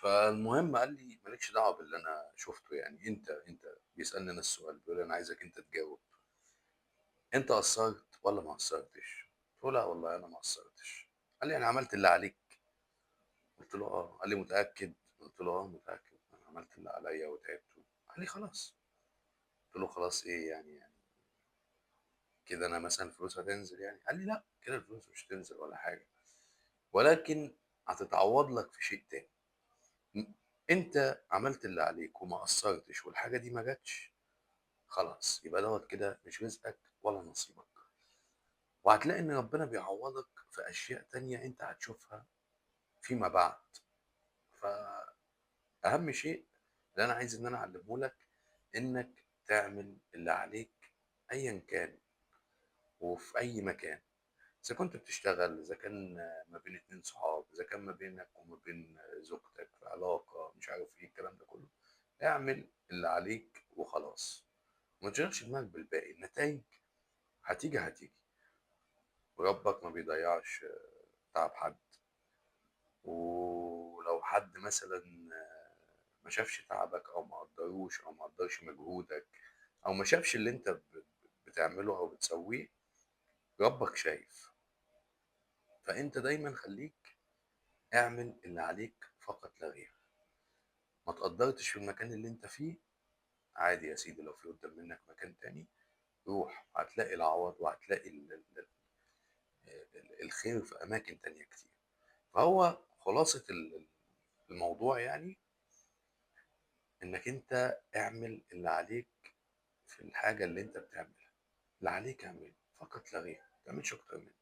فالمهم قال لي مالكش دعوه باللي انا شفته، يعني انت بيسالني انا السؤال، بيقول لي انا عايزك انت تجاوب، انت قصرت ولا ما قصرتش؟ قلت له لا والله انا ما قصرتش. قال لي انا عملت اللي عليك. قلت له اه. قال لي متاكد؟ قلت له اه متاكد، انا عملت اللي عليا وتعبت. قال لي خلاص. قلت له خلاص ايه يعني كده انا مثلا الفلوس هتنزل يعني؟ قال لي لا كده الفلوس مش هتنزل ولا حاجه، ولكن هتتعوض لك في شيء تاني. انت عملت اللي عليك وما قصرتش والحاجه دي ما جاتش، خلاص يبقى دوت كده مش رزقك ولا نصيبك، وهتلاقي ان ربنا بيعوضك في اشياء تانية انت هتشوفها فيما بعد. فاهم شيء اللي انا عايز ان انا اعلمه لك، انك تعمل اللي عليك ايا كان وفي اي مكان. اذا كنت بتشتغل، اذا كان ما بين اتنين صحاب، اذا كان ما بينك وما بين زوجتك في علاقة، مش عارف ايه الكلام ده كله، اعمل اللي عليك وخلاص. وما تشغلش دماغك بالباقي، النتائج هتيجي. وربك ما بيضيعش تعب حد. ولو حد مثلا ما شافش تعبك او ما قدروش او ما قدرش مجهودك او ما شافش اللي انت بتعمله او بتسويه، ربك شايف. فانت دايما خليك اعمل اللي عليك فقط لا غير. ما تقدرتش في المكان اللي انت فيه، عادي يا سيدي، لو في قدام منك مكان تاني روح، هتلاقي العوض وهتلاقي الخير في اماكن تانية كتير. فهو خلاصة الموضوع يعني انك انت اعمل اللي عليك في الحاجة اللي انت بتعملها. اللي عليك اعمله فقط لا غير، ما تعملش اكتر منه،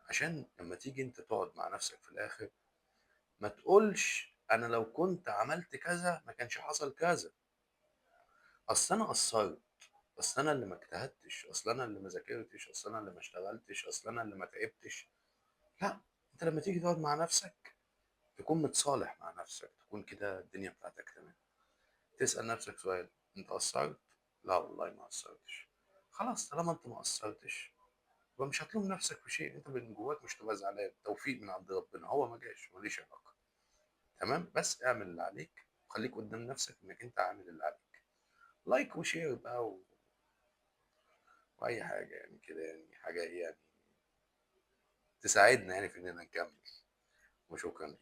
عشان لما تيجي انت تقعد مع نفسك في الاخر ما تقولش انا لو كنت عملت كذا ما كانش حصل كذا، اصل انا قصرت، اصل انا اللي ما اجتهدتش، اصل انا اللي ما ذاكرتش، اصل انا اللي ما اشتغلتش، اصل انا اللي ما تعبتش. لا، انت لما تيجي تقعد مع نفسك تكون متصالح مع نفسك، تكون كده الدنيا بتاعتك تمام، تسأل نفسك سؤال: انت قصرت؟ لا والله ما قصرتش. خلاص طالما انت ما قصرتش يبقى مش هتلوم نفسك في شيء، انت من جواك مش تبقى زعلان، توفيق من عند ربنا، هو ما جاش ماليش علاقه. تمام، بس اعمل اللي عليك وخليك قدام نفسك انك انت عامل اللي عليك. لايك وشير بقى واي حاجه يعني كده، يعني حاجه ايه يعني تساعدنا يعني في اننا نكمل. وشكرا ليك.